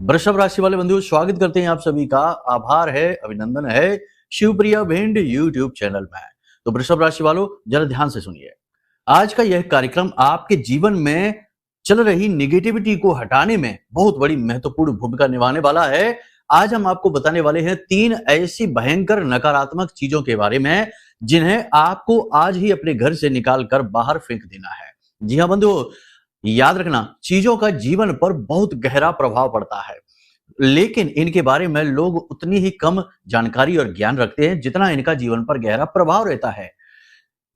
वृषभ राशि वाले बंधुओं, स्वागत करते हैं आप सभी का। आभार है, अभिनंदन है शिवप्रिया भिंड यूट्यूब चैनल में। तो वृषभ राशि वालों, जरा ध्यान से सुनिए। आज का यह कार्यक्रम आपके जीवन में चल रही निगेटिविटी को हटाने में बहुत बड़ी महत्वपूर्ण भूमिका निभाने वाला है। आज हम आपको बताने वाले हैं 3 ऐसी भयंकर नकारात्मक चीजों के बारे में जिन्हें आपको आज ही अपने घर से निकाल कर बाहर फेंक देना है। जी हाँ बंधुओं, याद रखना, चीजों का जीवन पर बहुत गहरा प्रभाव पड़ता है, लेकिन इनके बारे में लोग उतनी ही कम जानकारी और ज्ञान रखते हैं जितना इनका जीवन पर गहरा प्रभाव रहता है।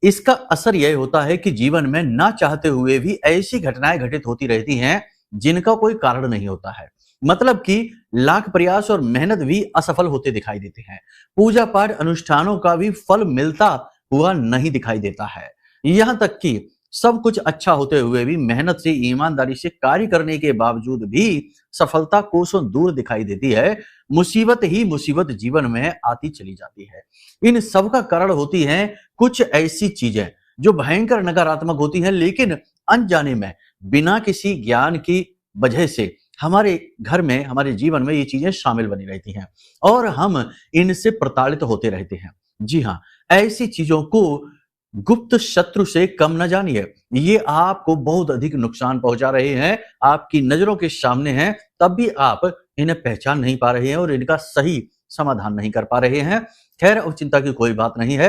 इसका असर यह होता है कि जीवन में ना चाहते हुए भी ऐसी घटनाएं घटित होती रहती हैं जिनका कोई कारण नहीं होता है। मतलब कि लाख प्रयास और मेहनत भी असफल होते दिखाई देते हैं। पूजा पाठ अनुष्ठानों का भी फल मिलता हुआ नहीं दिखाई देता है। यहां तक कि सब कुछ अच्छा होते हुए भी मेहनत से, ईमानदारी से कार्य करने के बावजूद भी सफलता कोसों दूर दिखाई देती है। मुसीबत ही मुसीबत जीवन में आती चली जाती है। इन सब का कारण होती हैं कुछ ऐसी चीजें जो भयंकर नकारात्मक होती हैं, लेकिन अनजाने में बिना किसी ज्ञान की वजह से हमारे घर में, हमारे जीवन में ये चीजें शामिल बनी रहती हैं और हम इनसे प्रताड़ित होते रहते हैं। जी हाँ, ऐसी चीजों को गुप्त शत्रु से कम न जानिए। ये आपको बहुत अधिक नुकसान पहुंचा रहे हैं, आपकी नजरों के सामने हैं, तब भी आप इन्हें पहचान नहीं पा रहे हैं और इनका सही समाधान नहीं कर पा रहे हैं। खैर, अब चिंता की कोई बात नहीं है।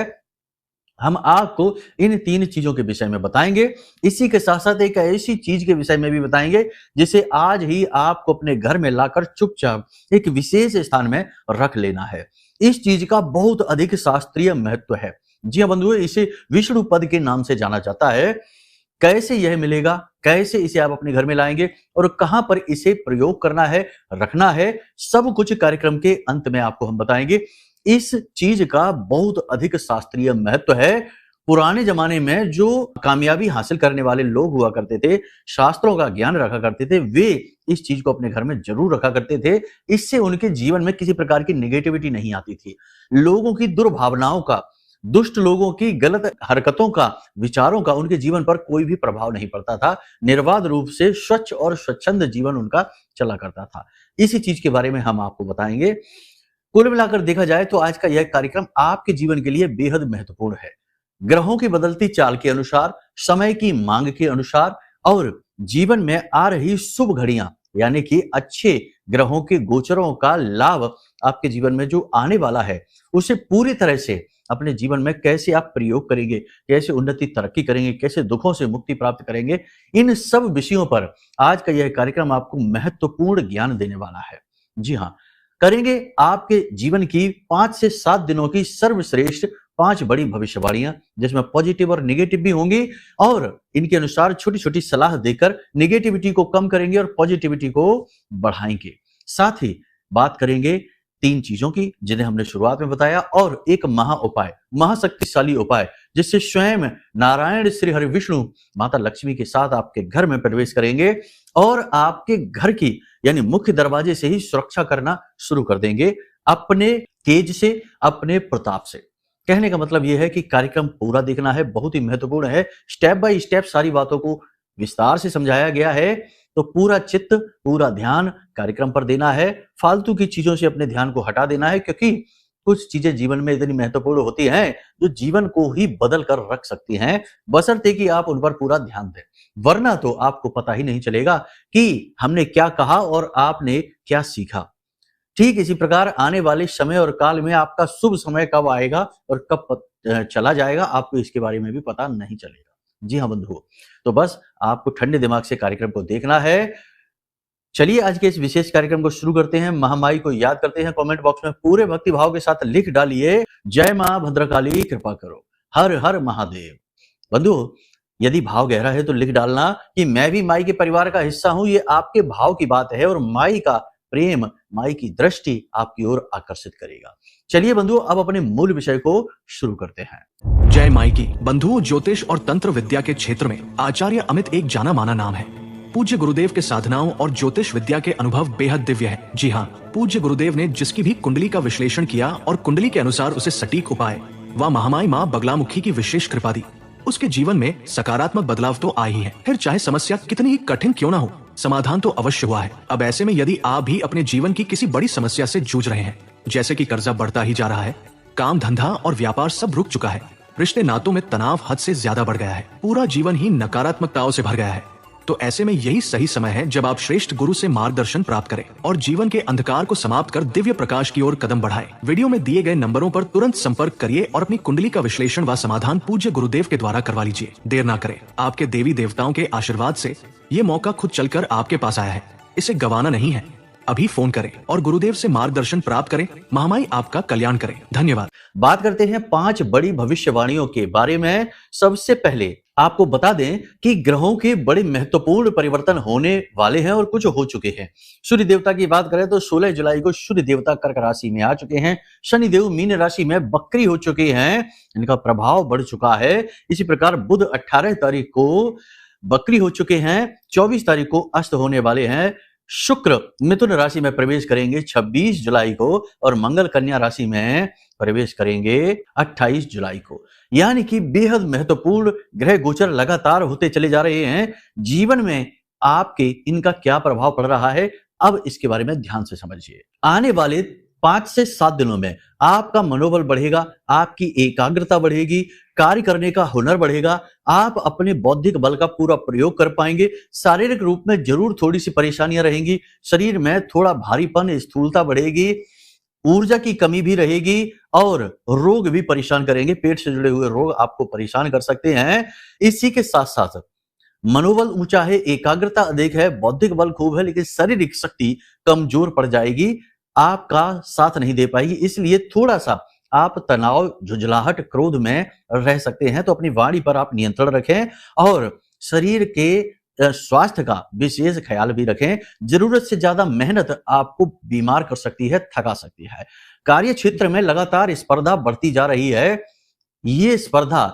हम आपको इन 3 चीजों के विषय में बताएंगे। इसी के साथ साथ एक ऐसी चीज के विषय में भी बताएंगे जिसे आज ही आपको अपने घर में लाकर चुपचाप एक विशेष स्थान में रख लेना है। इस चीज का बहुत अधिक शास्त्रीय महत्व है। जी हाँ बंधुओं, इसे विष्णु पद के नाम से जाना जाता है। कैसे यह मिलेगा, कैसे इसे आप अपने घर में लाएंगे और कहां पर इसे प्रयोग करना है, रखना है, सब कुछ कार्यक्रम के अंत में आपको हम बताएंगे। इस चीज का बहुत अधिक शास्त्रीय महत्व है। पुराने जमाने में जो कामयाबी हासिल करने वाले लोग हुआ करते थे, शास्त्रों का ज्ञान रखा करते थे, वे इस चीज को अपने घर में जरूर रखा करते थे। इससे उनके जीवन में किसी प्रकार की नेगेटिविटी नहीं आती थी। लोगों की दुर्भावनाओं का, दुष्ट लोगों की गलत हरकतों का, विचारों का उनके जीवन पर कोई भी प्रभाव नहीं पड़ता था। निर्बाध रूप से स्वच्छ और स्वच्छंद जीवन उनका चला करता था। इसी चीज के बारे में हम आपको बताएंगे। कुल मिलाकर देखा जाए तो आज का यह कार्यक्रम आपके जीवन के लिए बेहद महत्वपूर्ण है। ग्रहों की बदलती चाल के अनुसार, समय की मांग के अनुसार और जीवन में आ रही शुभ घड़ियां, यानी कि अच्छे ग्रहों के गोचरों का लाभ आपके जीवन में जो आने वाला है, उसे पूरी तरह से अपने जीवन में कैसे आप प्रयोग करेंगे, कैसे उन्नति तरक्की करेंगे, कैसे दुखों से मुक्ति प्राप्त करेंगे, इन सब विषयों पर आज का यह कार्यक्रम आपको महत्वपूर्ण ज्ञान देने वाला है। जी हाँ, करेंगे आपके जीवन की 5 से 7 दिनों की सर्वश्रेष्ठ 5 बड़ी भविष्यवाणियां, जिसमें पॉजिटिव और नेगेटिव भी होंगी और इनके अनुसार छोटी छोटी सलाह देकर नेगेटिविटी को कम करेंगे और पॉजिटिविटी को बढ़ाएंगे। साथ ही बात करेंगे 3 चीजों की जिन्हें हमने शुरुआत में बताया, और एक महा उपाय, महाशक्तिशाली उपाय, जिससे स्वयं नारायण श्री हरि विष्णु माता लक्ष्मी के साथ आपके घर में प्रवेश करेंगे और आपके घर की यानी मुख्य दरवाजे से ही सुरक्षा करना शुरू कर देंगे, अपने तेज से, अपने प्रताप से। कहने का मतलब यह है कि कार्यक्रम पूरा देखना है, बहुत ही महत्वपूर्ण है। स्टेप बाय स्टेप सारी बातों को विस्तार से समझाया गया है, तो पूरा चित्त, पूरा ध्यान कार्यक्रम पर देना है। फालतू की चीजों से अपने ध्यान को हटा देना है, क्योंकि कुछ चीजें जीवन में इतनी महत्वपूर्ण होती हैं जो जीवन को ही बदल कर रख सकती हैं, बशर्ते कि आप उन पर पूरा ध्यान दें। वरना तो आपको पता ही नहीं चलेगा कि हमने क्या कहा और आपने क्या सीखा। ठीक इसी प्रकार आने वाले समय और काल में आपका शुभ समय कब आएगा और कब चला जाएगा, आपको इसके बारे में भी पता नहीं चलेगा। जी हाँ बंधुओं, तो बस आपको ठंडे दिमाग से कार्यक्रम को देखना है। चलिए आज के इस विशेष कार्यक्रम को शुरू करते हैं। महामाई को याद करते हैं। कमेंट बॉक्स में पूरे भक्ति भाव के साथ लिख डालिए, जय मां भद्रकाली कृपा करो, हर हर महादेव। बंधुओं, यदि भाव गहरा है तो लिख डालना कि मैं भी माई के परिवार का हिस्सा हूं। ये आपके भाव की बात है और माई का प्रेम, माई की दृष्टि आपकी ओर आकर्षित करेगा। चलिए बंधुओं, अब अपने मूल विषय को शुरू करते हैं। जय माई की। बंधुओं, ज्योतिष और तंत्र विद्या के क्षेत्र में आचार्य अमित एक जाना माना नाम है। पूज्य गुरुदेव के साधनाओं और ज्योतिष विद्या के अनुभव बेहद दिव्य है। जी हाँ, पूज्य गुरुदेव ने जिसकी भी कुंडली का विश्लेषण किया और कुंडली के अनुसार उसे सटीक उपाय व महामाई माँ बगलामुखी की विशेष कृपा दी, उसके जीवन में सकारात्मक बदलाव तो आए ही है। फिर चाहे समस्या कितनी ही कठिन क्यों ना हो, समाधान तो अवश्य हुआ है। अब ऐसे में यदि आप भी अपने जीवन की किसी बड़ी समस्या से जूझ रहे हैं, जैसे कि कर्जा बढ़ता ही जा रहा है, काम धंधा और व्यापार सब रुक चुका है, रिश्ते नातों में तनाव हद से ज्यादा बढ़ गया है, पूरा जीवन ही नकारात्मकताओं से भर गया है, तो ऐसे में यही सही समय है जब आप श्रेष्ठ गुरु से मार्गदर्शन प्राप्त करें और जीवन के अंधकार को समाप्त कर दिव्य प्रकाश की ओर कदम बढ़ाएं। वीडियो में दिए गए नंबरों पर तुरंत संपर्क करिए और अपनी कुंडली का विश्लेषण व समाधान पूज्य गुरुदेव के द्वारा करवा लीजिए। देर ना करें, आपके देवी देवताओं के आशीर्वाद से ये मौका खुद चलकर आपके पास आया है, इसे गंवाना नहीं है। अभी फोन करें और गुरुदेव से मार्गदर्शन प्राप्त करें। महामाई आपका कल्याण करें। धन्यवाद। बात करते हैं 5 बड़ी भविष्यवाणियों के बारे में। सबसे पहले आपको बता दें कि ग्रहों के बड़े महत्वपूर्ण परिवर्तन होने वाले हैं और कुछ हो चुके हैं। सूर्य देवता की बात करें तो 16 जुलाई को सूर्य देवता कर्क राशि में आ चुके हैं। शनि देव मीन राशि में बकरी हो चुके हैं, इनका प्रभाव बढ़ चुका है। इसी प्रकार बुध 18 तारीख को बकरी हो चुके हैं, 24 तारीख को अस्त होने वाले हैं। शुक्र मिथुन राशि में प्रवेश करेंगे 26 जुलाई को और मंगल कन्या राशि में प्रवेश करेंगे 28 जुलाई को। यानी कि बेहद महत्वपूर्ण ग्रह गोचर लगातार होते चले जा रहे हैं। जीवन में आपके इनका क्या प्रभाव पड़ रहा है, अब इसके बारे में ध्यान से समझिए। आने वाले 5 से 7 दिनों में आपका मनोबल बढ़ेगा, आपकी एकाग्रता बढ़ेगी, कार्य करने का हुनर बढ़ेगा, आप अपने बौद्धिक बल का पूरा प्रयोग कर पाएंगे। शारीरिक रूप में जरूर थोड़ी सी परेशानियां रहेंगी, शरीर में थोड़ा भारीपन, स्थूलता बढ़ेगी, ऊर्जा की कमी भी रहेगी और रोग भी परेशान करेंगे। पेट से जुड़े हुए रोग आपको परेशान कर सकते हैं। इसी के साथ साथ मनोबल ऊंचा है, एकाग्रता अधिक है, बौद्धिक बल खूब है, लेकिन शारीरिक शक्ति कमजोर पड़ जाएगी, आपका साथ नहीं दे पाएगी। इसलिए थोड़ा सा आप तनाव, झुंझलाहट, क्रोध में रह सकते हैं। तो अपनी वाणी पर आप नियंत्रण रखें और शरीर के स्वास्थ्य का विशेष ख्याल भी रखें। जरूरत से ज्यादा मेहनत आपको बीमार कर सकती है, थका सकती है। कार्य क्षेत्र में लगातार स्पर्धा बढ़ती जा रही है। ये स्पर्धा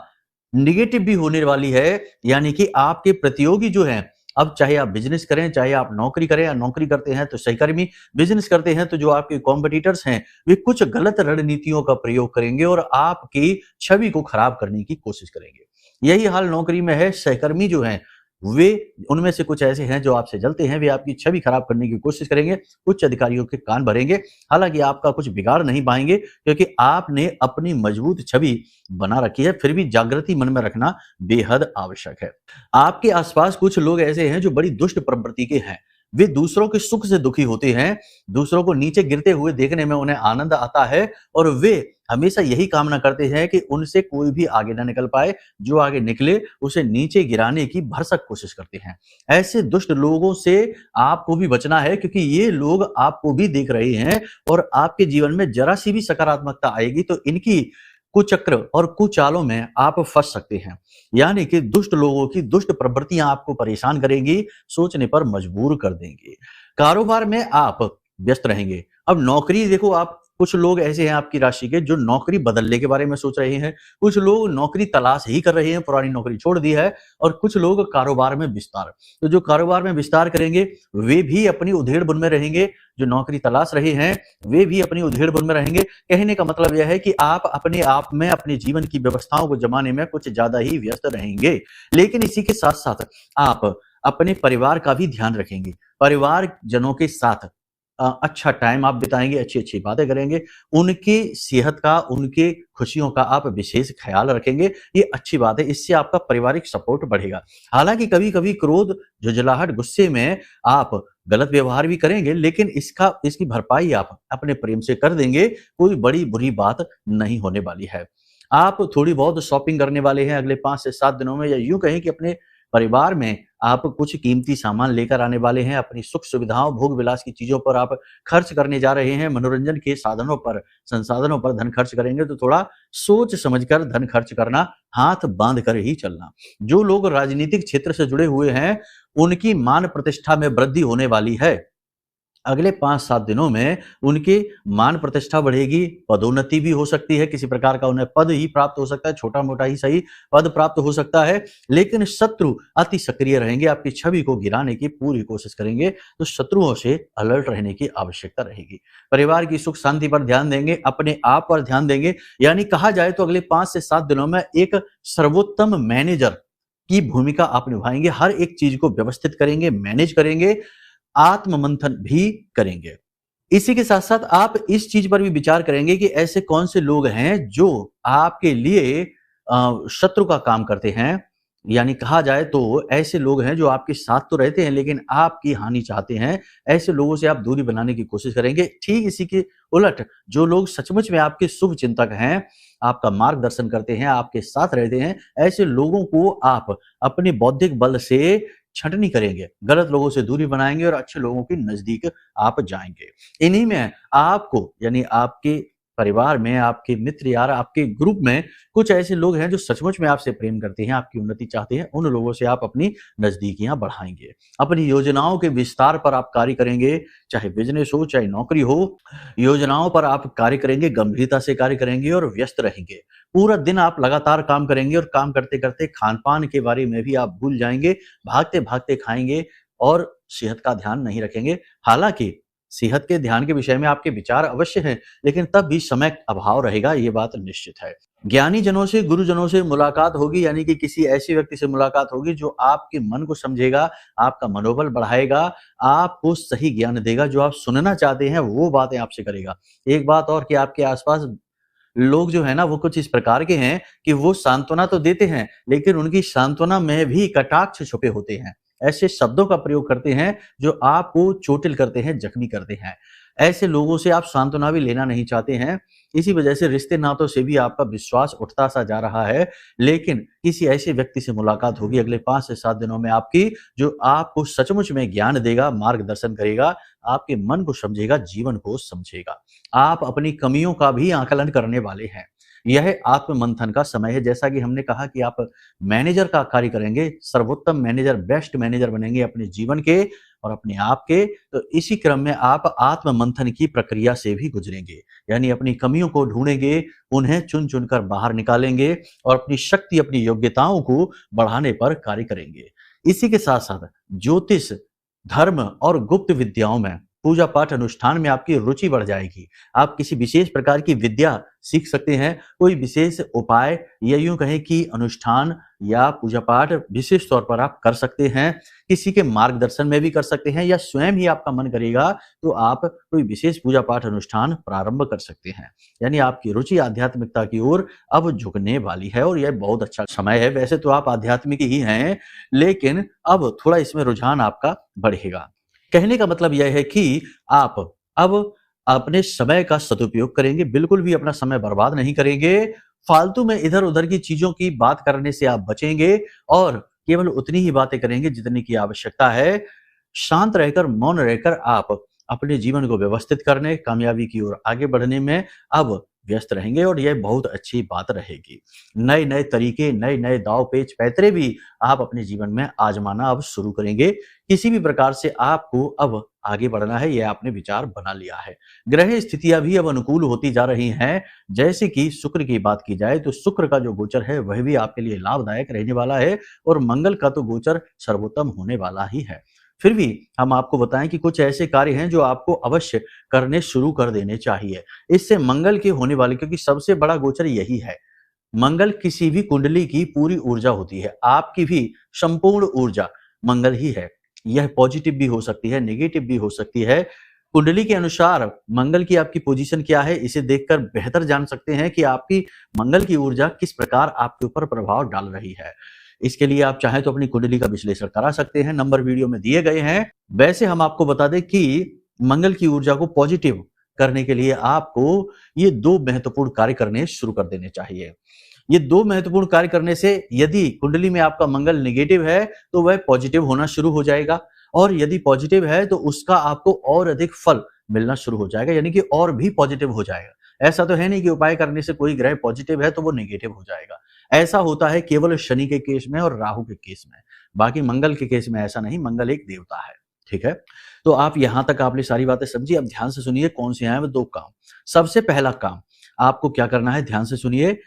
निगेटिव भी होने वाली है, यानी कि आपके प्रतियोगी जो हैं, अब चाहे आप बिजनेस करें, चाहे आप नौकरी करें, या नौकरी करते हैं तो सहकर्मी, बिजनेस करते हैं तो जो आपके कॉम्पिटिटर्स हैं वे कुछ गलत रणनीतियों का प्रयोग करेंगे और आपकी छवि को खराब करने की कोशिश करेंगे। यही हाल नौकरी में है। सहकर्मी जो हैं वे, उनमें से कुछ ऐसे हैं जो आपसे जलते हैं, वे आपकी छवि खराब करने की कोशिश करेंगे, उच्च अधिकारियों के कान भरेंगे। हालांकि आपका कुछ बिगाड़ नहीं पाएंगे क्योंकि आपने अपनी मजबूत छवि बना रखी है। फिर भी जागृति मन में रखना बेहद आवश्यक है। आपके आसपास कुछ लोग ऐसे हैं जो बड़ी दुष्ट प्रवृत्ति के हैं। वे दूसरों के सुख से दुखी होते हैं, दूसरों को नीचे गिरते हुए देखने में उन्हें आनंद आता है और वे हमेशा यही कामना करते हैं कि उनसे कोई भी आगे ना निकल पाए, जो आगे निकले उसे नीचे गिराने की भरसक कोशिश करते हैं। ऐसे दुष्ट लोगों से आपको भी बचना है क्योंकि ये लोग आपको भी देख रहे हैं और आपके जीवन में जरा सी भी सकारात्मकता आएगी तो इनकी कुचक्र और कुचालों में आप फंस सकते हैं। यानी कि दुष्ट लोगों की दुष्ट प्रवृत्तियां आपको परेशान करेंगी, सोचने पर मजबूर कर देंगी। कारोबार में आप व्यस्त रहेंगे। अब नौकरी देखो, आप कुछ लोग ऐसे हैं आपकी राशि के जो नौकरी बदलने के बारे में सोच रहे हैं, कुछ लोग नौकरी तलाश ही कर रहे हैं, पुरानी नौकरी छोड़ दी है, और कुछ लोग कारोबार में विस्तार। तो जो कारोबार में विस्तार करेंगे वे भी अपनी उधेड़ बुन में रहेंगे, जो नौकरी तलाश रहे हैं वे भी अपनी उधेड़ बुन में रहेंगे। कहने का मतलब यह है कि आप अपने आप में अपने जीवन की व्यवस्थाओं को जमाने में कुछ ज्यादा ही व्यस्त रहेंगे। लेकिन इसी के साथ साथ आप अपने परिवार का भी ध्यान रखेंगे, परिवार जनों के साथ अच्छा टाइम आप बिताएंगे, अच्छी अच्छी बातें करेंगे, उनकी सेहत का, उनके खुशियों का आप विशेष ख्याल रखेंगे। ये अच्छी बात है, इससे आपका पारिवारिक सपोर्ट बढ़ेगा। हालांकि कभी कभी क्रोध, झुंझलाहट, गुस्से में आप गलत व्यवहार भी करेंगे, लेकिन इसकी भरपाई आप अपने प्रेम से कर देंगे। कोई बड़ी बुरी बात नहीं होने वाली है। आप थोड़ी बहुत शॉपिंग करने वाले हैं अगले 5 से 7 दिनों में, या यूं कहें कि अपने परिवार में आप कुछ कीमती सामान लेकर आने वाले हैं। अपनी सुख सुविधाओं, भोग विलास की चीजों पर आप खर्च करने जा रहे हैं। मनोरंजन के साधनों पर, संसाधनों पर धन खर्च करेंगे तो थोड़ा सोच समझकर धन खर्च करना, हाथ बांध कर ही चलना। जो लोग राजनीतिक क्षेत्र से जुड़े हुए हैं उनकी मान प्रतिष्ठा में वृद्धि होने वाली है। अगले 5-7 दिनों में उनकी मान प्रतिष्ठा बढ़ेगी, पदोन्नति भी हो सकती है, किसी प्रकार का उन्हें पद ही प्राप्त हो सकता है, छोटा मोटा ही सही पद प्राप्त हो सकता है। लेकिन शत्रु अति सक्रिय रहेंगे, आपकी छवि को गिराने की पूरी कोशिश करेंगे, तो शत्रुओं से अलर्ट रहने की आवश्यकता रहेगी। परिवार की सुख शांति पर ध्यान देंगे, अपने आप पर ध्यान देंगे। यानी कहा जाए तो अगले 5 से 7 दिनों में एक सर्वोत्तम मैनेजर की भूमिका आप निभाएंगे, हर एक चीज को व्यवस्थित करेंगे, मैनेज करेंगे, आत्म मंथन भी करेंगे। इसी के साथ साथ आप इस चीज पर भी विचार करेंगे कि ऐसे कौन से लोग हैं जो आपके लिए शत्रु का काम करते हैं। यानी कहा जाए तो ऐसे लोग हैं जो आपके साथ तो रहते हैं लेकिन आपकी हानि चाहते हैं। ऐसे लोगों से आप दूरी बनाने की कोशिश करेंगे। ठीक इसी के उलट जो लोग सचमुच में आपके शुभ चिंतक हैं, आपका मार्गदर्शन करते हैं, आपके साथ रहते हैं, ऐसे लोगों को आप अपने बौद्धिक बल से छंटनी करेंगे, गलत लोगों से दूरी बनाएंगे और अच्छे लोगों के नजदीक आप जाएंगे। इन्हीं में आपको यानी आपके परिवार में, आपके मित्र यार, आपके ग्रुप में कुछ ऐसे लोग हैं जो सचमुच में आपसे प्रेम करते हैं, आपकी उन्नति चाहते हैं। उन लोगों से आप अपनी नजदीकियां बढ़ाएंगे। अपनी योजनाओं के विस्तार पर आप कार्य करेंगे, चाहे बिजनेस हो, चाहे नौकरी हो। योजनाओं पर आप कार्य करेंगे, गंभीरता से कार्य करेंगे और व्यस्त रहेंगे। पूरा दिन आप लगातार काम करेंगे और काम करते करते खान पान के बारे में भी आप भूल जाएंगे। भागते भागते खाएंगे और सेहत का ध्यान नहीं रखेंगे। हालांकि सेहत के ध्यान के विषय में आपके विचार अवश्य हैं, लेकिन तब भी समय अभाव रहेगा, ये बात निश्चित है। ज्ञानी जनों से, गुरुजनों से मुलाकात होगी, यानी कि किसी ऐसे व्यक्ति से मुलाकात होगी जो आपके मन को समझेगा, आपका मनोबल बढ़ाएगा, आपको सही ज्ञान देगा, जो आप सुनना चाहते हैं वो बातें आपसे करेगा। एक बात और कि आपके आसपास लोग जो है ना वो कुछ इस प्रकार के हैं कि वो सांत्वना तो देते हैं, लेकिन उनकी सांत्वना में भी कटाक्ष छुपे होते हैं। ऐसे शब्दों का प्रयोग करते हैं जो आपको चोटिल करते हैं, जख्मी करते हैं। ऐसे लोगों से आप सांत्वना भी लेना नहीं चाहते हैं। इसी वजह से रिश्ते नातों से भी आपका विश्वास उठता सा जा रहा है। लेकिन किसी ऐसे व्यक्ति से मुलाकात होगी अगले 5 से 7 दिनों में आपकी, जो आपको सचमुच में ज्ञान देगा, मार्गदर्शन करेगा, आपके मन को समझेगा, जीवन को समझेगा। आप अपनी कमियों का भी आकलन करने वाले हैं। यह आत्म मंथन का समय है। जैसा कि हमने कहा कि आप मैनेजर का कार्य करेंगे, सर्वोत्तम मैनेजर, बेस्ट मैनेजर बनेंगे अपने जीवन के और अपने आप के। तो इसी क्रम में आप आत्म मंथन की प्रक्रिया से भी गुजरेंगे, यानी अपनी कमियों को ढूंढेंगे, उन्हें चुन चुनकर बाहर निकालेंगे और अपनी शक्ति, अपनी योग्यताओं को बढ़ाने पर कार्य करेंगे। इसी के साथ साथ ज्योतिष, धर्म और गुप्त विद्याओं में, पूजा पाठ अनुष्ठान में आपकी रुचि बढ़ जाएगी। आप किसी विशेष प्रकार की विद्या सीख सकते हैं, कोई विशेष उपाय या यूं कहें कि अनुष्ठान या पूजा पाठ विशेष तौर पर आप कर सकते हैं। किसी के मार्गदर्शन में भी कर सकते हैं या स्वयं ही आपका मन करेगा तो आप कोई विशेष पूजा पाठ अनुष्ठान प्रारंभ कर सकते हैं। यानी आपकी रुचि आध्यात्मिकता की ओर अब झुकने वाली है और यह बहुत अच्छा समय है। वैसे तो आप आध्यात्मिक ही हैं, लेकिन अब थोड़ा इसमें रुझान आपका बढ़ेगा। कहने का मतलब यह है कि आप अब अपने समय का सदुपयोग करेंगे, बिल्कुल भी अपना समय बर्बाद नहीं करेंगे। फालतू में इधर उधर की चीजों की बात करने से आप बचेंगे और केवल उतनी ही बातें करेंगे जितनी की आवश्यकता है। शांत रहकर, मौन रहकर आप अपने जीवन को व्यवस्थित करने, कामयाबी की ओर आगे बढ़ने में अब व्यस्त रहेंगे और यह बहुत अच्छी बात रहेगी। नए नए तरीके, नए नए दाव पेच पैतरे भी आप अपने जीवन में आजमाना अब शुरू करेंगे। किसी भी प्रकार से आपको अब आगे बढ़ना है, यह आपने विचार बना लिया है। ग्रह स्थितियां भी अब अनुकूल होती जा रही हैं। जैसे कि शुक्र की बात की जाए तो शुक्र का जो गोचर है वह भी आपके लिए लाभदायक रहने वाला है और मंगल का तो गोचर सर्वोत्तम होने वाला ही है। फिर भी हम आपको बताएं कि कुछ ऐसे कार्य हैं जो आपको अवश्य करने शुरू कर देने चाहिए। इससे मंगल के होने वाले, क्योंकि सबसे बड़ा गोचर यही है। मंगल किसी भी कुंडली की पूरी ऊर्जा होती है, आपकी भी संपूर्ण ऊर्जा मंगल ही है। यह पॉजिटिव भी हो सकती है, नेगेटिव भी हो सकती है। कुंडली के अनुसार मंगल की आपकी पोजीशन क्या है, इसे देखकर बेहतर जान सकते हैं कि आपकी मंगल की ऊर्जा किस प्रकार आपके ऊपर प्रभाव डाल रही है। इसके लिए आप चाहें तो अपनी कुंडली का विश्लेषण करा सकते हैं, नंबर वीडियो में दिए गए हैं। वैसे हम आपको बता दें कि मंगल की ऊर्जा को पॉजिटिव करने के लिए आपको ये 2 महत्वपूर्ण कार्य करने शुरू कर देने चाहिए। ये 2 महत्वपूर्ण कार्य करने से यदि कुंडली में आपका मंगल नेगेटिव है तो वह पॉजिटिव होना शुरू हो जाएगा, और यदि पॉजिटिव है तो उसका आपको और अधिक फल मिलना शुरू हो जाएगा, यानी कि और भी पॉजिटिव हो जाएगा। ऐसा तो है नहीं कि उपाय करने से कोई ग्रह पॉजिटिव है तो वो नेगेटिव हो जाएगा। ऐसा होता है केवल शनि के केस में और राहु के केस में, बाकी मंगल के केस में ऐसा नहीं। मंगल एक देवता है, ठीक है। तो आप यहां तक आपने सारी बातें समझी। अब ध्यान से सुनिए कौन से हैं वो 2 काम। सबसे पहला काम आपको क्या करना है, ध्यान से सुनिए।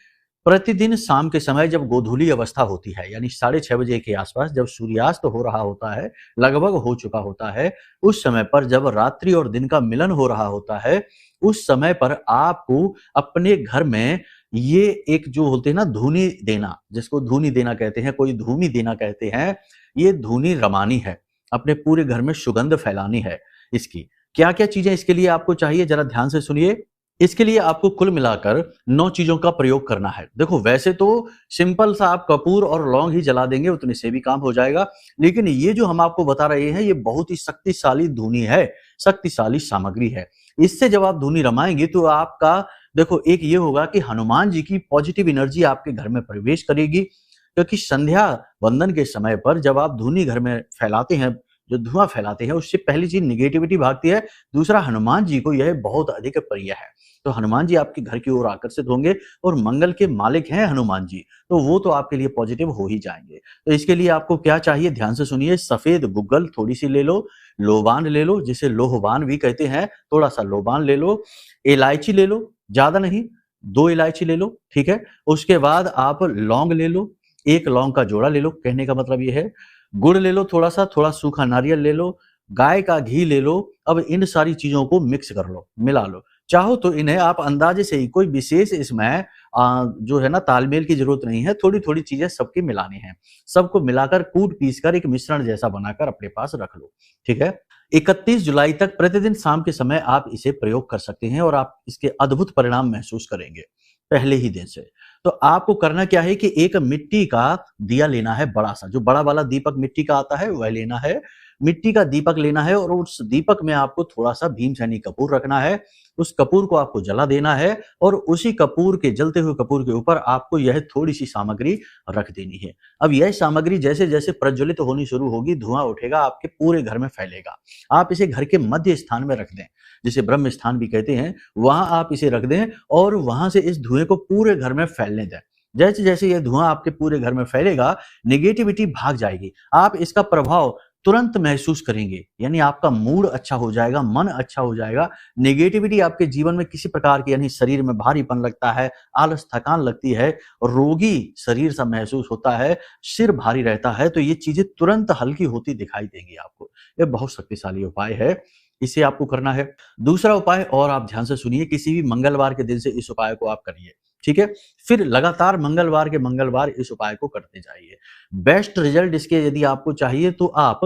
प्रतिदिन शाम के समय जब गोधूली अवस्था होती है, यानी 6:30 बजे के आसपास जब सूर्यास्त हो रहा होता है, लगभग हो चुका होता है, उस समय पर जब रात्रि और दिन का मिलन हो रहा होता है, उस समय पर आपको अपने घर में ये एक जो होते हैं ना धूनी देना, जिसको धूनी देना कहते हैं, कोई धूमी देना कहते हैं, ये धूनी रमानी है। अपने पूरे घर में सुगंध फैलानी है इसकी। क्या-क्या चीजें इसके लिए आपको चाहिए, जरा ध्यान से सुनिए। इसके लिए आपको कुल मिलाकर 9 चीजों का प्रयोग करना है। देखो वैसे तो सिंपल सा आप कपूर और लौंग ही जला देंगे, उतने से भी काम हो जाएगा। लेकिन ये जो हम आपको बता रहे हैं, ये बहुत ही शक्तिशाली धूनी है, शक्तिशाली सामग्री है। इससे जब आप धूनी रमाएंगे तो आपका देखो एक ये होगा कि हनुमान जी की पॉजिटिव एनर्जी आपके घर में प्रवेश करेगी, क्योंकि संध्या वंदन के समय पर जब आप धूनी घर में फैलाते हैं, जो धुआं फैलाते हैं, उससे पहली चीज निगेटिविटी भागती है, दूसरा हनुमान जी को यह बहुत अधिक प्रिय है। तो हनुमान जी आपके घर की ओर आकर्षित होंगे और मंगल के मालिक हैं हनुमान जी, तो वो तो आपके लिए पॉजिटिव हो ही जाएंगे। तो इसके लिए आपको क्या चाहिए, ध्यान से सुनिए। सफेद गुग्गल थोड़ी सी ले लो, लोबान ले लो, जिसे लोहबान भी कहते हैं, थोड़ा सा लोबान ले लो, इलायची ले लो, ज्यादा नहीं, 2 इलायची ले लो, ठीक है। उसके बाद आप लौंग ले लो, 1 लौंग का जोड़ा ले लो, कहने का मतलब ये है। गुड़ ले लो थोड़ा सा, थोड़ा सूखा नारियल ले लो, गाय का घी ले लो। अब इन सारी चीजों को मिक्स कर लो, मिला लो। चाहो तो इन्हें आप अंदाजे से ही, कोई विशेष इसमें जो है ना तालमेल की जरूरत नहीं है, थोड़ी थोड़ी चीजें सबकी मिलानी है। सबको मिलाकर कूट पीस कर एक मिश्रण जैसा बनाकर अपने पास रख लो, ठीक है। 31 जुलाई तक प्रतिदिन शाम के समय आप इसे प्रयोग कर सकते हैं और आप इसके अद्भुत परिणाम महसूस करेंगे पहले ही दिन से। तो आपको करना क्या है कि एक मिट्टी का दिया लेना है, बड़ा सा, जो बड़ा वाला दीपक मिट्टी का आता है वह लेना है। मिट्टी का दीपक लेना है और उस दीपक में आपको थोड़ा सा भीमसेनी कपूर रखना है। उस कपूर को आपको जला देना है और उसी कपूर के, जलते हुए कपूर के ऊपर आपको यह थोड़ी सी सामग्री रख देनी है। अब यह सामग्री जैसे जैसे प्रज्वलित होनी शुरू होगी, धुआं उठेगा, आपके पूरे घर में फैलेगा। आप इसे घर के मध्य स्थान में रख दें, जिसे ब्रह्म स्थान भी कहते हैं, वहां आप इसे रख दें और वहां से इस धुएं को पूरे घर में फैलने दें। जैसे जैसे यह धुआं आपके पूरे घर में फैलेगा, नेगेटिविटी भाग जाएगी। आप इसका प्रभाव तुरंत महसूस करेंगे, यानी आपका मूड अच्छा हो जाएगा, मन अच्छा हो जाएगा। नेगेटिविटी आपके जीवन में किसी प्रकार की, यानी शरीर में भारीपन लगता है, आलस, थकान लगती है, रोगी शरीर सा महसूस होता है, सिर भारी रहता है, तो ये चीजें तुरंत हल्की होती दिखाई देंगी आपको। यह बहुत शक्तिशाली उपाय है, इसे आपको करना है। दूसरा उपाय, और आप ध्यान से सुनिए, किसी भी मंगलवार के दिन से इस उपाय को आप करिए, ठीक है। फिर लगातार मंगलवार के मंगलवार इस उपाय को करते जाइए। बेस्ट रिजल्ट इसके यदि आपको चाहिए तो आप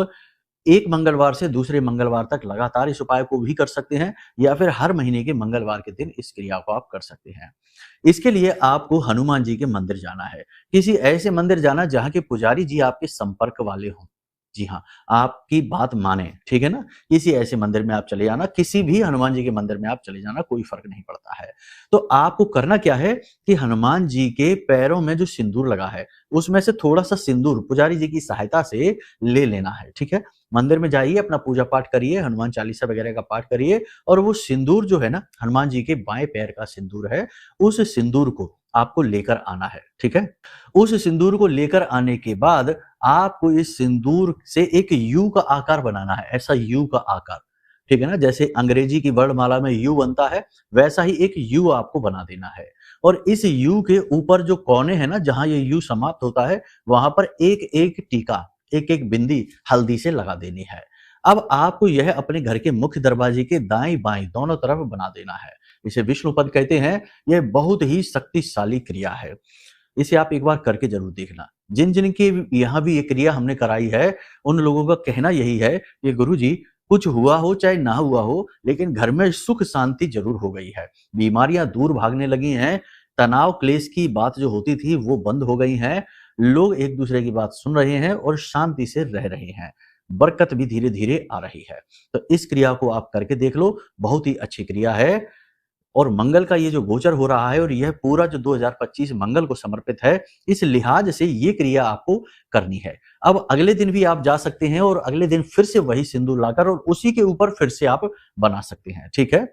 एक मंगलवार से दूसरे मंगलवार तक लगातार इस उपाय को भी कर सकते हैं, या फिर हर महीने के मंगलवार के दिन इस क्रिया को आप कर सकते हैं। इसके लिए आपको हनुमान जी के मंदिर जाना है। किसी ऐसे मंदिर जाना जहां के पुजारी जी आपके संपर्क वाले हों। जी हाँ, आपकी बात माने, ठीक है ना। किसी ऐसे मंदिर में आप चले जाना, किसी भी हनुमान जी के मंदिर में आप चले जाना, कोई फर्क नहीं पड़ता है। तो आपको करना क्या है कि हनुमान जी के पैरों में जो सिंदूर लगा है, उसमें से थोड़ा सा सिंदूर पुजारी जी की सहायता से ले लेना है, ठीक है। मंदिर में जाइए, अपना पूजा पाठ करिए, हनुमान चालीसा वगैरह का पाठ करिए, और वो सिंदूर जो है ना, हनुमान जी के बाएं पैर का सिंदूर है, उस सिंदूर को आपको लेकर आना है, ठीक है। उस सिंदूर को लेकर आने के बाद आपको इस सिंदूर से एक यू का आकार बनाना है, ऐसा यू का आकार, ठीक है ना। जैसे अंग्रेजी की वर्णमाला में यू बनता है, वैसा ही एक यू आपको बना देना है। और इस यू के ऊपर जो कोने हैं ना, जहां ये यू समाप्त होता है, वहां पर एक एक टीका, एक एक बिंदी हल्दी से लगा देनी है। अब आपको यह अपने घर के मुख्य दरवाजे के दाएं बाएं दोनों तरफ बना देना है। इसे विष्णुपद कहते हैं। यह बहुत ही शक्तिशाली क्रिया है, इसे आप एक बार करके जरूर देखना। जिन जिन की यहाँ भी ये क्रिया हमने कराई है, उन लोगों का कहना यही है कि गुरुजी, कुछ हुआ हो चाहे ना हुआ हो, लेकिन घर में सुख शांति जरूर हो गई है, बीमारियां दूर भागने लगी हैं, तनाव क्लेश की बात जो होती थी वो बंद हो गई है, लोग एक दूसरे की बात सुन रहे हैं और शांति से रह रहे हैं, बरकत भी धीरे धीरे आ रही है। तो इस क्रिया को आप करके देख लो, बहुत ही अच्छी क्रिया है। और मंगल का ये जो गोचर हो रहा है, और यह पूरा जो 2025 मंगल को समर्पित है, इस लिहाज से ये क्रिया आपको करनी है। अब अगले दिन भी आप जा सकते हैं और अगले दिन फिर से वही सिंदूर लाकर और उसी के ऊपर फिर से आप बना सकते हैं, ठीक है।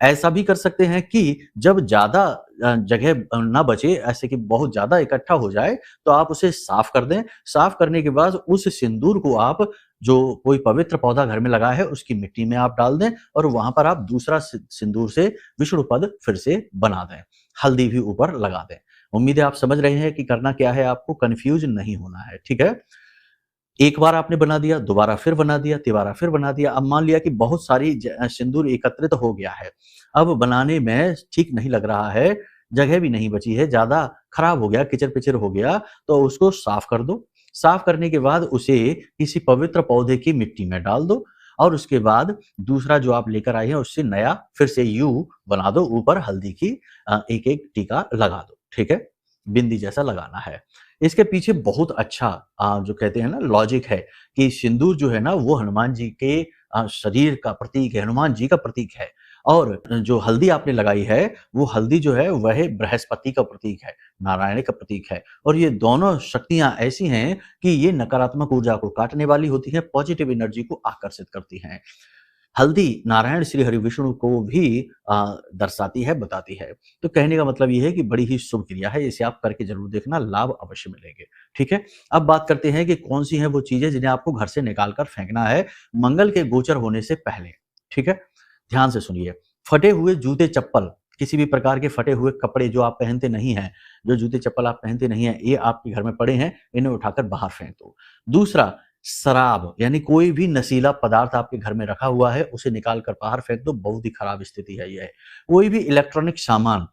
ऐसा भी कर सकते हैं कि जब ज्यादा जगह ना बचे, ऐसे कि बहुत ज्यादा इकट्ठा हो जाए, तो आप उसे साफ कर दें। साफ करने के बाद उस सिंदूर को आप, जो कोई पवित्र पौधा घर में लगा है, उसकी मिट्टी में आप डाल दें और वहां पर आप दूसरा सिंदूर से विष्णु पद फिर से बना दें, हल्दी भी ऊपर लगा दें। उम्मीद है आप समझ रहे हैं कि करना क्या है, आपको कंफ्यूज नहीं होना है। ठीक है, एक बार आपने बना दिया, दोबारा फिर बना दिया, तिबारा फिर बना दिया। अब मान लिया कि बहुत सारी सिंदूर एकत्रित हो गया है, अब बनाने में ठीक नहीं लग रहा है, जगह भी नहीं बची है, ज्यादा खराब हो गया, किचर पिचर हो गया, तो उसको साफ कर दो। साफ करने के बाद उसे किसी पवित्र पौधे की मिट्टी में डाल दो और उसके बाद दूसरा जो आप लेकर आए हैं उससे नया फिर से यू बना दो, ऊपर हल्दी की एक एक टीका लगा दो। ठीक है, बिंदी जैसा लगाना है। इसके पीछे बहुत अच्छा जो कहते हैं ना लॉजिक है कि सिंदूर जो है ना वो हनुमान जी के शरीर का प्रतीक है, हनुमान जी का प्रतीक है। और जो हल्दी आपने लगाई है वो हल्दी जो है वह बृहस्पति का प्रतीक है, नारायण का प्रतीक है। और ये दोनों शक्तियां ऐसी हैं कि ये नकारात्मक ऊर्जा को काटने वाली होती है, पॉजिटिव एनर्जी को आकर्षित करती हैं। हल्दी नारायण श्री हरि विष्णु को भी दर्शाती है, बताती है। तो कहने का मतलब ये है कि बड़ी ही शुभ क्रिया है, इसे आप करके जरूर देखना, लाभ अवश्य मिलेंगे। ठीक है, अब बात करते हैं कि कौन सी है वो चीजें जिन्हें आपको घर से निकाल कर फेंकना है मंगल के गोचर होने से पहले। ठीक है, ध्यान से सुनिए। फटे हुए जूते चप्पल, किसी भी प्रकार के फटे हुए कपड़े जो आप पहनते नहीं हैं, जो जूते चप्पल आप पहनते नहीं हैं, ये आपके घर में पड़े हैं, इन्हें उठाकर बाहर फेंक दो। दूसरा, शराब यानी कोई भी नशीला पदार्थ आपके घर में रखा हुआ है उसे निकाल कर बाहर फेंक दो, बहुत ही खराब स्थिति है यह। कोई भी इलेक्ट्रॉनिक सामान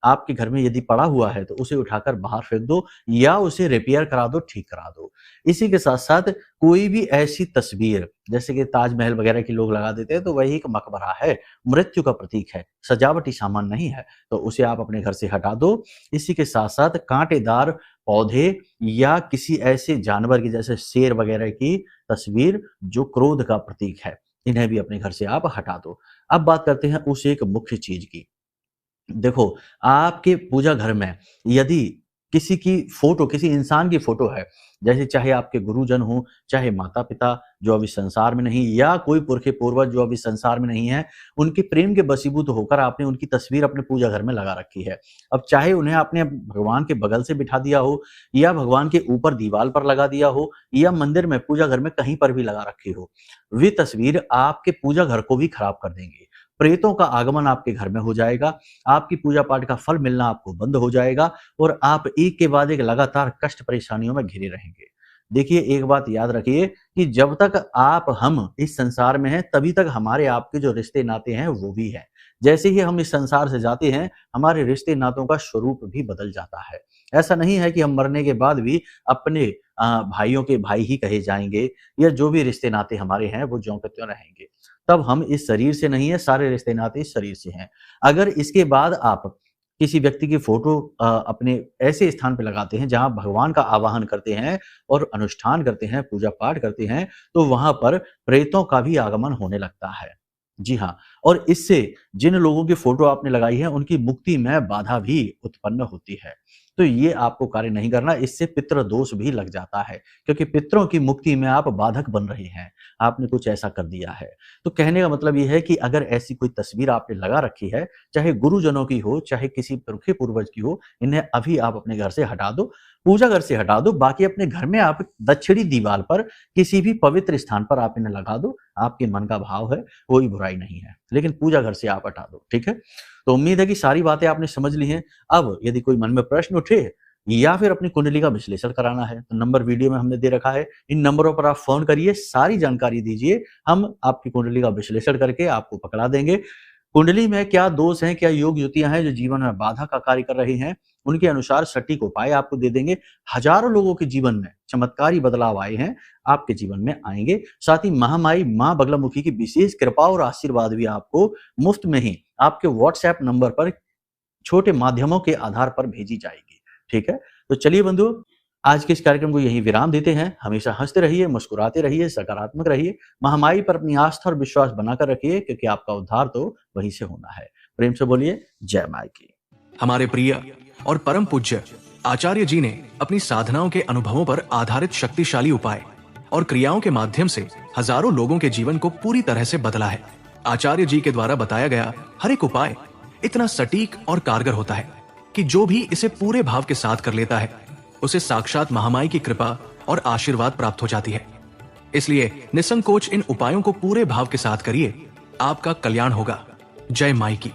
आपके घर में यदि पड़ा हुआ है तो उसे उठाकर बाहर फेंक दो या उसे रिपेयर करा दो, ठीक करा दो। इसी के साथ साथ कोई भी ऐसी तस्वीर जैसे कि ताजमहल वगैरह की लोग लगा देते हैं तो वही एक मकबरा है, मृत्यु का प्रतीक है, सजावटी सामान नहीं है, तो उसे आप अपने घर से हटा दो। इसी के साथ साथ कांटेदार पौधे या किसी ऐसे जानवर की जैसे शेर वगैरह की तस्वीर जो क्रोध का प्रतीक है, इन्हें भी अपने घर से आप हटा दो। अब बात करते हैं उस एक मुख्य चीज की। देखो, आपके पूजा घर में यदि किसी की फोटो, किसी इंसान की फोटो है, जैसे चाहे आपके गुरुजन हो, चाहे माता पिता जो अभी संसार में नहीं, या कोई पुरखे पूर्वज जो अभी संसार में नहीं है, उनके प्रेम के वशीभूत होकर आपने उनकी तस्वीर अपने पूजा घर में लगा रखी है। अब चाहे उन्हें आपने भगवान के बगल से बिठा दिया हो या भगवान के ऊपर दीवार पर लगा दिया हो या मंदिर में पूजा घर में कहीं पर भी लगा रखी हो, वे तस्वीर आपके पूजा घर को भी खराब कर देंगी। प्रेतों का आगमन आपके घर में हो जाएगा, आपकी पूजा पाठ का फल मिलना आपको बंद हो जाएगा और आप एक के बाद एक लगातार कष्ट परेशानियों में घिरे रहेंगे। देखिए, एक बात याद रखिए कि जब तक हम इस संसार में हैं तभी तक हमारे आपके जो रिश्ते नाते हैं वो भी हैं। जैसे ही हम इस संसार से जाते हैं हमारे रिश्ते नातों का स्वरूप भी बदल जाता है। ऐसा नहीं है कि हम मरने के बाद भी अपने भाइयों के भाई ही कहे जाएंगे या जो भी रिश्ते नाते हमारे हैं वो ज्यों के त्यों रहेंगे। तब हम इस शरीर से नहीं है, सारे रिश्ते नाते इस शरीर से हैं। अगर इसके बाद आप किसी व्यक्ति की फोटो अपने ऐसे स्थान पे लगाते हैं जहां भगवान का आवाहन करते हैं और अनुष्ठान करते हैं, पूजा पाठ करते हैं, तो वहां पर प्रेतों का भी आगमन होने लगता है। जी हाँ, और इससे जिन लोगों की फोटो आपने लगाई है उनकी मुक्ति में बाधा भी उत्पन्न होती है। तो ये आपको कार्य नहीं करना, इससे पितृ दोष भी लग जाता है क्योंकि पितरों की मुक्ति में आप बाधक बन रहे हैं, आपने कुछ ऐसा कर दिया है। तो कहने का मतलब ये है कि अगर ऐसी कोई तस्वीर आपने लगा रखी है, चाहे गुरुजनों की हो, चाहे किसी पुरखे पूर्वज की हो, इन्हें अभी आप अपने घर से हटा दो, पूजा घर से हटा दो। बाकी अपने घर में आप दक्षिणी दीवार पर किसी भी पवित्र स्थान पर आप इन्हें लगा दो, आपके मन का भाव है, कोई बुराई नहीं है, लेकिन पूजा घर से आप हटा दो। ठीक है, तो उम्मीद है कि सारी बातें आपने समझ ली हैं। अब यदि कोई मन में प्रश्न उठे या फिर अपनी कुंडली का विश्लेषण कराना है तो नंबर वीडियो में हमने दे रखा है, इन नंबरों पर आप फोन करिए, सारी जानकारी दीजिए, हम आपकी कुंडली का विश्लेषण करके आपको पकड़ा देंगे। कुंडली में क्या दोष हैं, क्या योग युतियां हैं जो जीवन में बाधा का कार्य कर रही हैं, उनके अनुसार सटीक उपाय आपको दे देंगे। हजारों लोगों के जीवन में चमत्कारी बदलाव आए हैं, आपके जीवन में आएंगे। साथ ही महामाई मां बगलामुखी की विशेष कृपा और आशीर्वाद भी आपको मुफ्त में ही आपके व्हाट्सएप नंबर पर छोटे माध्यमों के आधार पर भेजी जाएगी। ठीक है, तो चलिए बंधुओं, आज के इस कार्यक्रम को यहीं विराम देते हैं। हमेशा हंसते रहिए, मुस्कुराते रहिए, सकारात्मक रहिए, महामाई पर अपनी आस्था और विश्वास बनाकर रखिए क्योंकि आपका उद्धार तो वहीं से होना है। प्रेम से बोलिए जय माई की। हमारे प्रिय और परम पूज्य आचार्य जी ने अपनी साधनाओं के अनुभवों पर आधारित शक्तिशाली उपाय और क्रियाओं के माध्यम से हजारों लोगों के जीवन को पूरी तरह से बदला है। आचार्य जी के द्वारा बताया गया हर एक उपाय इतना सटीक और कारगर होता है कि जो भी इसे पूरे भाव के साथ कर लेता है उसे साक्षात महामाई की कृपा और आशीर्वाद प्राप्त हो जाती है। इसलिए निसंकोच इन उपायों को पूरे भाव के साथ करिए, आपका कल्याण होगा। जय माई की।